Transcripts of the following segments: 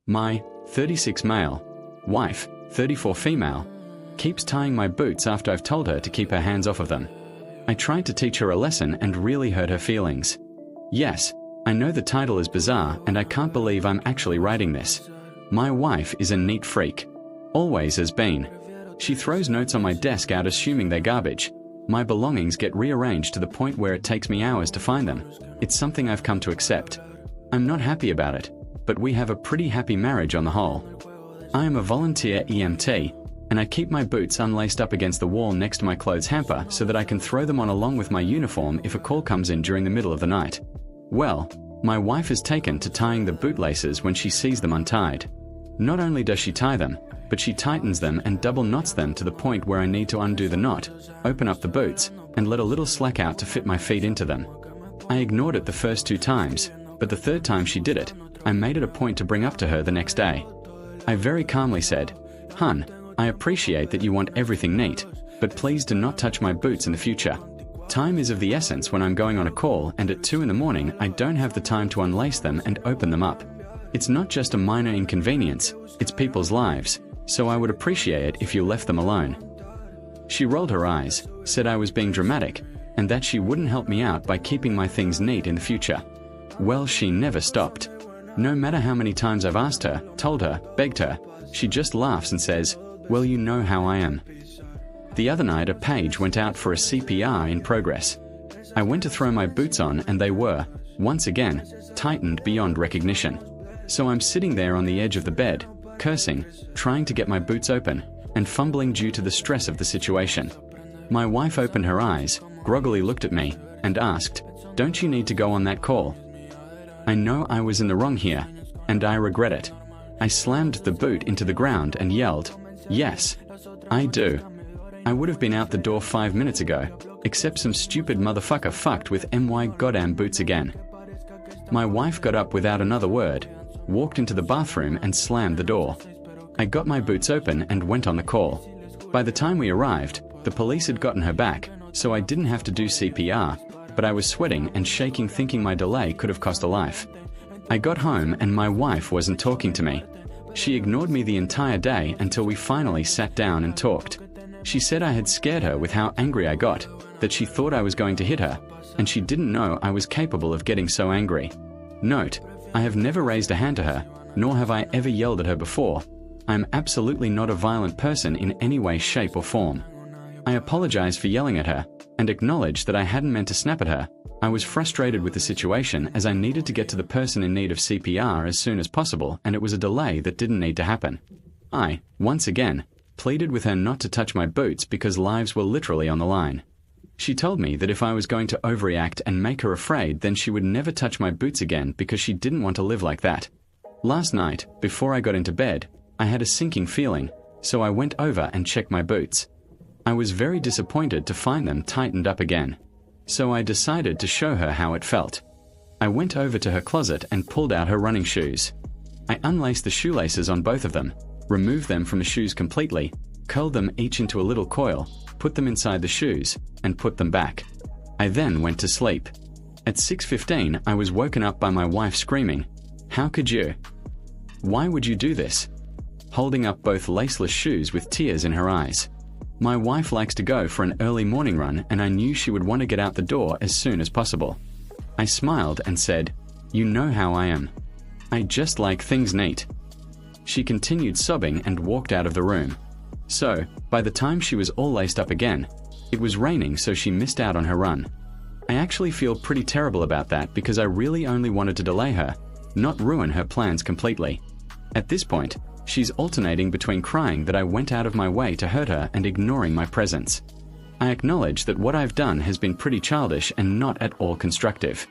My 36 male wife, 34 female, keeps tying my boots after I've told her to keep her hands off of them. I tried to teach her a lesson and really hurt her feelings. Yes, I know the title is bizarre and I can't believe I'm actually writing this. My wife is a neat freak. Always has been. She throws notes on my desk out assuming they're garbage. My belongings get rearranged to the point where it takes me hours to find them. It's something I've come to accept. I'm not happy about it, but we have a pretty happy marriage on the whole. I am a volunteer EMT, and I keep my boots unlaced up against the wall next to my clothes hamper so that I can throw them on along with my uniform if a call comes in during the middle of the night. Well, my wife has taken to tying the bootlaces when she sees them untied. Not only does she tie them, but she tightens them and double knots them to the point where I need to undo the knot, open up the boots, and let a little slack out to fit my feet into them. I ignored it the first 2 times, but the 3rd time she did it, I made it a point to bring up to her the next day. I very calmly said, "Hun, I appreciate that you want everything neat, but please do not touch my boots in the future. Time is of the essence when I'm going on a call, and at 2 in the morning I don't have the time to unlace them and open them up. It's not just a minor inconvenience, it's people's lives, so I would appreciate it if you left them alone." She rolled her eyes, said I was being dramatic, and that she wouldn't help me out by keeping my things neat in the future. Well, she never stopped. No matter how many times I've asked her, told her, begged her, she just laughs and says, "Well, you know how I am." The other night a page went out for a CPR in progress. I went to throw my boots on and they were, once again, tightened beyond recognition. So I'm sitting there on the edge of the bed, cursing, trying to get my boots open, and fumbling due to the stress of the situation. My wife opened her eyes, groggily looked at me, and asked, "Don't you need to go on that call?" I know I was in the wrong here, and I regret it. I slammed the boot into the ground and yelled, "Yes, I do. I would have been out the door 5 minutes ago, except some stupid motherfucker fucked with my goddamn boots again." My wife got up without another word, walked into the bathroom and slammed the door. I got my boots open and went on the call. By the time we arrived, the police had gotten her back, so I didn't have to do CPR, but I was sweating and shaking thinking my delay could have cost a life. I got home and my wife wasn't talking to me. She ignored me the entire day until we finally sat down and talked. She said I had scared her with how angry I got, that she thought I was going to hit her, and she didn't know I was capable of getting so angry. Note, I have never raised a hand to her, nor have I ever yelled at her before. I am absolutely not a violent person in any way, shape or form. I apologized for yelling at her, and acknowledged that I hadn't meant to snap at her. I was frustrated with the situation as I needed to get to the person in need of CPR as soon as possible, and it was a delay that didn't need to happen. I, once again, pleaded with her not to touch my boots because lives were literally on the line. She told me that if I was going to overreact and make her afraid, then she would never touch my boots again because she didn't want to live like that. Last night, before I got into bed, I had a sinking feeling, so I went over and checked my boots. I was very disappointed to find them tightened up again. So I decided to show her how it felt. I went over to her closet and pulled out her running shoes. I unlaced the shoelaces on both of them, removed them from the shoes completely, curled them each into a little coil, put them inside the shoes, and put them back. I then went to sleep. At 6:15, I was woken up by my wife screaming, "How could you? Why would you do this?" Holding up both laceless shoes with tears in her eyes. My wife likes to go for an early morning run, and I knew she would want to get out the door as soon as possible. I smiled and said, "You know how I am. I just like things neat." She continued sobbing and walked out of the room. So, by the time she was all laced up again, it was raining, so she missed out on her run. I actually feel pretty terrible about that because I really only wanted to delay her, not ruin her plans completely. At this point, she's alternating between crying that I went out of my way to hurt her and ignoring my presence. I acknowledge that what I've done has been pretty childish and not at all constructive.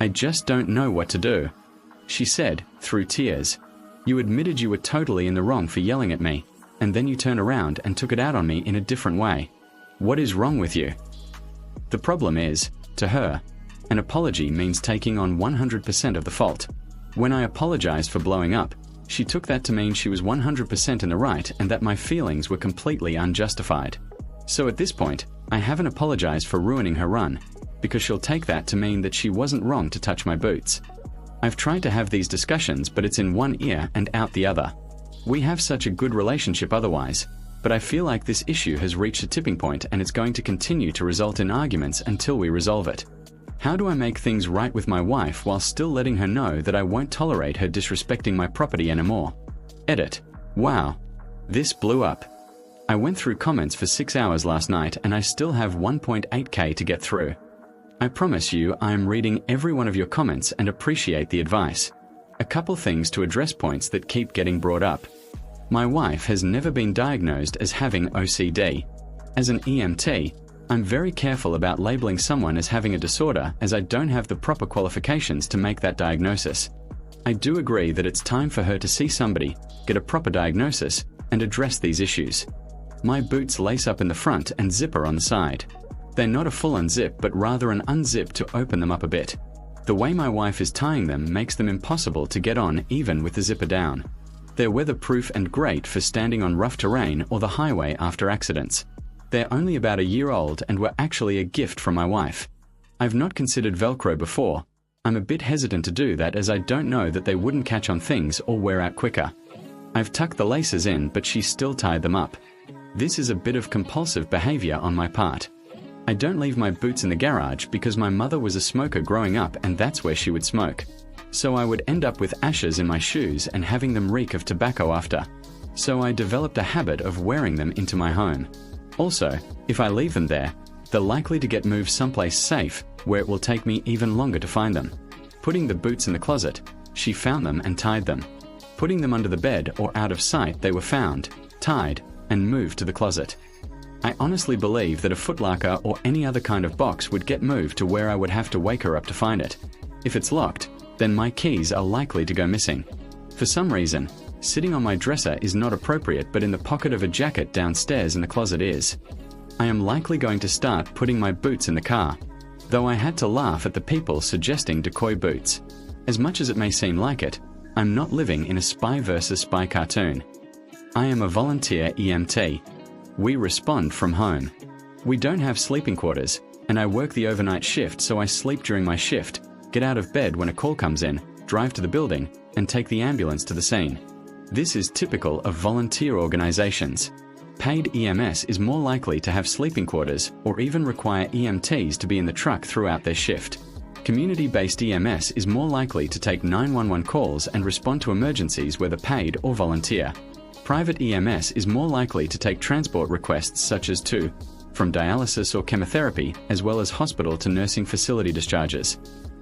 I just don't know what to do. She said, through tears, "You admitted you were totally in the wrong for yelling at me, and then you turned around and took it out on me in a different way. What is wrong with you?" The problem is, to her, an apology means taking on 100% of the fault. When I apologized for blowing up, she took that to mean she was 100% in the right and that my feelings were completely unjustified. So at this point, I haven't apologized for ruining her run, because she'll take that to mean that she wasn't wrong to touch my boots. I've tried to have these discussions, but it's in one ear and out the other. We have such a good relationship otherwise, but I feel like this issue has reached a tipping point and it's going to continue to result in arguments until we resolve it. How do I make things right with my wife while still letting her know that I won't tolerate her disrespecting my property anymore? Edit. Wow. This blew up. I went through comments for 6 hours last night and I still have 1.8k to get through. I promise you I am reading every one of your comments and appreciate the advice. A couple things to address points that keep getting brought up. My wife has never been diagnosed as having OCD. As an EMT, I'm very careful about labeling someone as having a disorder as I don't have the proper qualifications to make that diagnosis. I do agree that it's time for her to see somebody, get a proper diagnosis, and address these issues. My boots lace up in the front and zipper on the side. They're not a full unzip, but rather an unzip to open them up a bit. The way my wife is tying them makes them impossible to get on even with the zipper down. They're weatherproof and great for standing on rough terrain or the highway after accidents. They're only about a year old and were actually a gift from my wife. I've not considered Velcro before. I'm a bit hesitant to do that as I don't know that they wouldn't catch on things or wear out quicker. I've tucked the laces in, but she still tied them up. This is a bit of compulsive behavior on my part. I don't leave my boots in the garage because my mother was a smoker growing up and that's where she would smoke. So I would end up with ashes in my shoes and having them reek of tobacco after. So I developed a habit of wearing them into my home. Also, if I leave them there, they're likely to get moved someplace safe where it will take me even longer to find them. Putting the boots in the closet, she found them and tied them. Putting them under the bed or out of sight, they were found, tied, and moved to the closet. I honestly believe that a footlocker or any other kind of box would get moved to where I would have to wake her up to find it. If it's locked, then my keys are likely to go missing. For some reason, sitting on my dresser is not appropriate, but in the pocket of a jacket downstairs in the closet is. I am likely going to start putting my boots in the car, though I had to laugh at the people suggesting decoy boots. As much as it may seem like it, I'm not living in a spy versus spy cartoon. I am a volunteer EMT. We respond from home. We don't have sleeping quarters, and I work the overnight shift, so I sleep during my shift, get out of bed when a call comes in, drive to the building, and take the ambulance to the scene. This is typical of volunteer organizations. Paid EMS is more likely to have sleeping quarters or even require EMTs to be in the truck throughout their shift. Community-based EMS is more likely to take 911 calls and respond to emergencies whether paid or volunteer. Private EMS is more likely to take transport requests such as from dialysis or chemotherapy, as well as hospital to nursing facility discharges.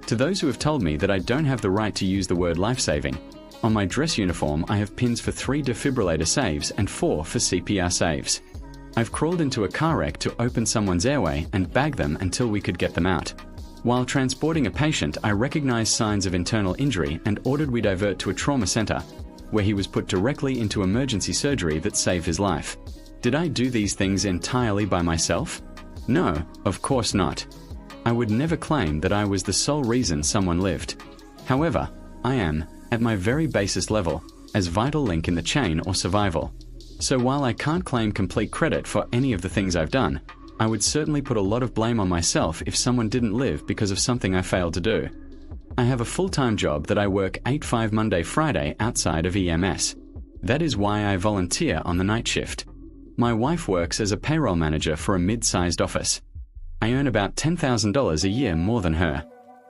To those who have told me that I don't have the right to use the word life-saving, on my dress uniform I have pins for 3 defibrillator saves and 4 for CPR saves. I've crawled into a car wreck to open someone's airway and bag them until we could get them out. While transporting a patient, I recognized signs of internal injury and ordered we divert to a trauma center, where he was put directly into emergency surgery that saved his life. Did I do these things entirely by myself? No, of course not. I would never claim that I was the sole reason someone lived. However, I am, at my very basest level, as vital link in the chain or survival. So while I can't claim complete credit for any of the things I've done, I would certainly put a lot of blame on myself if someone didn't live because of something I failed to do. I have a full-time job that I work 8-5 Monday, Friday outside of EMS. That is why I volunteer on the night shift. My wife works as a payroll manager for a mid-sized office. I earn about $10,000 a year more than her.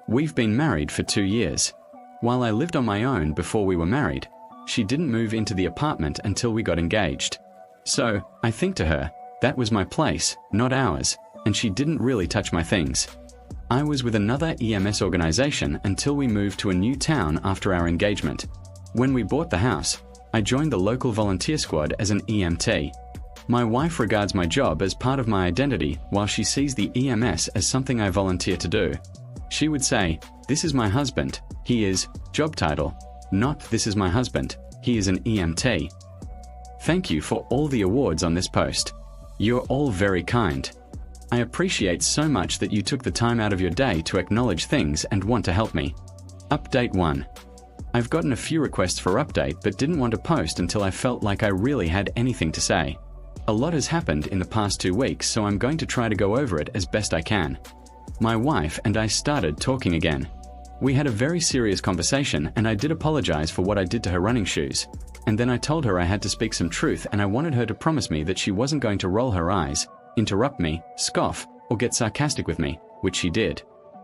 We've been married for 2 years. While I lived on my own before we were married, she didn't move into the apartment until we got engaged. So, I think to her, that was my place, not ours, and she didn't really touch my things. I was with another EMS organization until we moved to a new town after our engagement. When we bought the house, I joined the local volunteer squad as an EMT. My wife regards my job as part of my identity while she sees the EMS as something I volunteer to do. She would say, "This is my husband, he is," job title, not "This is my husband, he is an EMT." Thank you for all the awards on this post. You're all very kind. I appreciate so much that you took the time out of your day to acknowledge things and want to help me. Update 1. I've gotten a few requests for update but didn't want to post until I felt like I really had anything to say. A lot has happened in the past 2 weeks, so I'm going to try to go over it as best I can. My wife and I started talking again. We had a very serious conversation and I did apologize for what I did to her running shoes. And then I told her I had to speak some truth and I wanted her to promise me that she wasn't going to roll her eyes, interrupt me, scoff, or get sarcastic with me, which she did.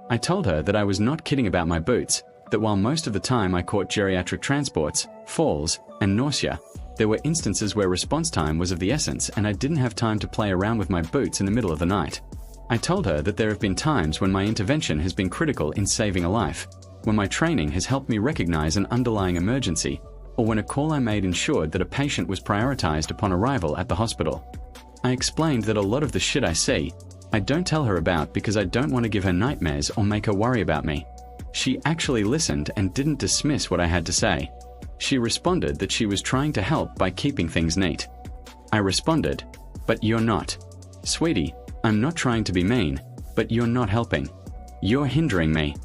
I told her that I was not kidding about my boots, that while most of the time I caught geriatric transports, falls, and nausea, there were instances where response time was of the essence and I didn't have time to play around with my boots in the middle of the night. I told her that there have been times when my intervention has been critical in saving a life, when my training has helped me recognize an underlying emergency, or when a call I made ensured that a patient was prioritized upon arrival at the hospital. I explained that a lot of the shit I see, I don't tell her about because I don't want to give her nightmares or make her worry about me. She actually listened and didn't dismiss what I had to say. She responded that she was trying to help by keeping things neat. I responded, "But you're not. Sweetie, I'm not trying to be mean, but you're not helping. You're hindering me.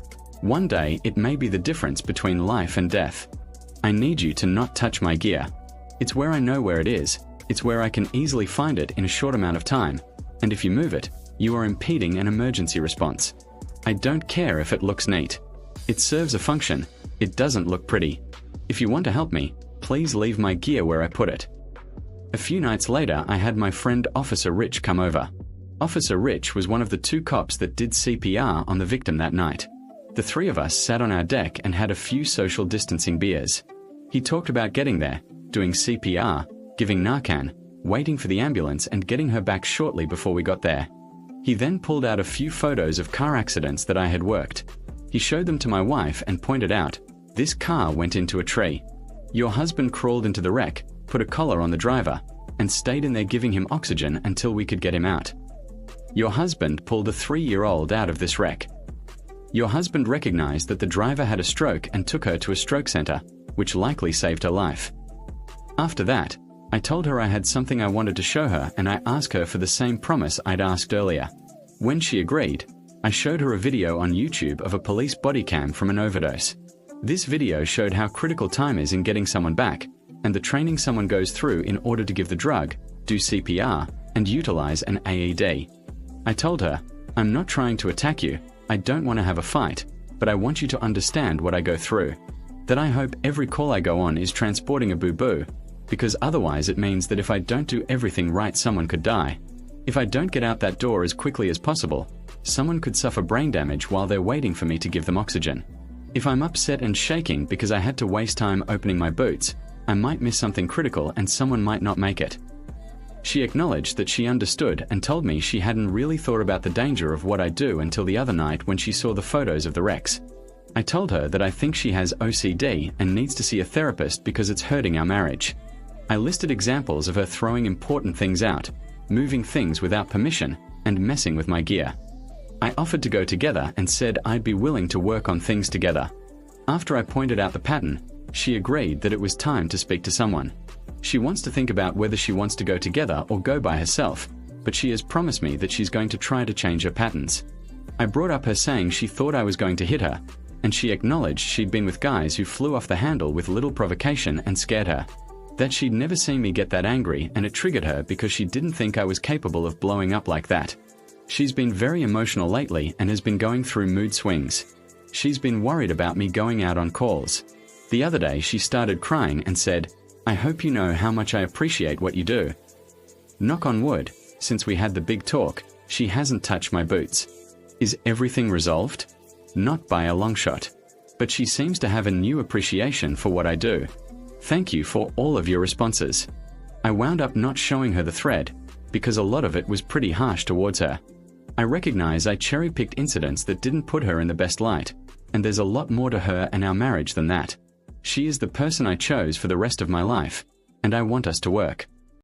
One day it may be the difference between life and death. I need you to not touch my gear. It's where I know where it is. It's where I can easily find it in a short amount of time. And if you move it, you are impeding an emergency response. I don't care if it looks neat. It serves a function. It doesn't look pretty. If you want to help me, please leave my gear where I put it." A few nights later, I had my friend Officer Rich come over. Officer Rich was one of the 2 cops that did CPR on the victim that night. The 3 of us sat on our deck and had a few social distancing beers. He talked about getting there, doing CPR, giving Narcan, waiting for the ambulance and getting her back shortly before we got there. He then pulled out a few photos of car accidents that I had worked. He showed them to my wife and pointed out, "This car went into a tree. Your husband crawled into the wreck, put a collar on the driver, and stayed in there giving him oxygen until we could get him out. Your husband pulled a 3-year-old out of this wreck. Your husband recognized that the driver had a stroke and took her to a stroke center, which likely saved her life." After that, I told her I had something I wanted to show her and I asked her for the same promise I'd asked earlier. When she agreed, I showed her a video on YouTube of a police body cam from an overdose. This video showed how critical time is in getting someone back, and the training someone goes through in order to give the drug, do CPR, and utilize an AED. I told her, "I'm not trying to attack you, I don't want to have a fight, but I want you to understand what I go through. That I hope every call I go on is transporting a boo-boo, because otherwise it means that if I don't do everything right, someone could die. If I don't get out that door as quickly as possible, someone could suffer brain damage while they're waiting for me to give them oxygen. If I'm upset and shaking because I had to waste time opening my boots, I might miss something critical and someone might not make it." She acknowledged that she understood and told me she hadn't really thought about the danger of what I do until the other night when she saw the photos of the wrecks. I told her that I think she has OCD and needs to see a therapist because it's hurting our marriage. I listed examples of her throwing important things out, moving things without permission, and messing with my gear. I offered to go together and said I'd be willing to work on things together. After I pointed out the pattern, she agreed that it was time to speak to someone. She wants to think about whether she wants to go together or go by herself, but she has promised me that she's going to try to change her patterns. I brought up her saying she thought I was going to hit her, and she acknowledged she'd been with guys who flew off the handle with little provocation and scared her. That she'd never seen me get that angry and it triggered her because she didn't think I was capable of blowing up like that. She's been very emotional lately and has been going through mood swings. She's been worried about me going out on calls. The other day she started crying and said, "I hope you know how much I appreciate what you do." Knock on wood, since we had the big talk, she hasn't touched my boots. Is everything resolved? Not by a long shot. But she seems to have a new appreciation for what I do. Thank you for all of your responses. I wound up not showing her the thread, because a lot of it was pretty harsh towards her. I recognize I cherry-picked incidents that didn't put her in the best light, and there's a lot more to her and our marriage than that. She is the person I chose for the rest of my life, and I want us to work.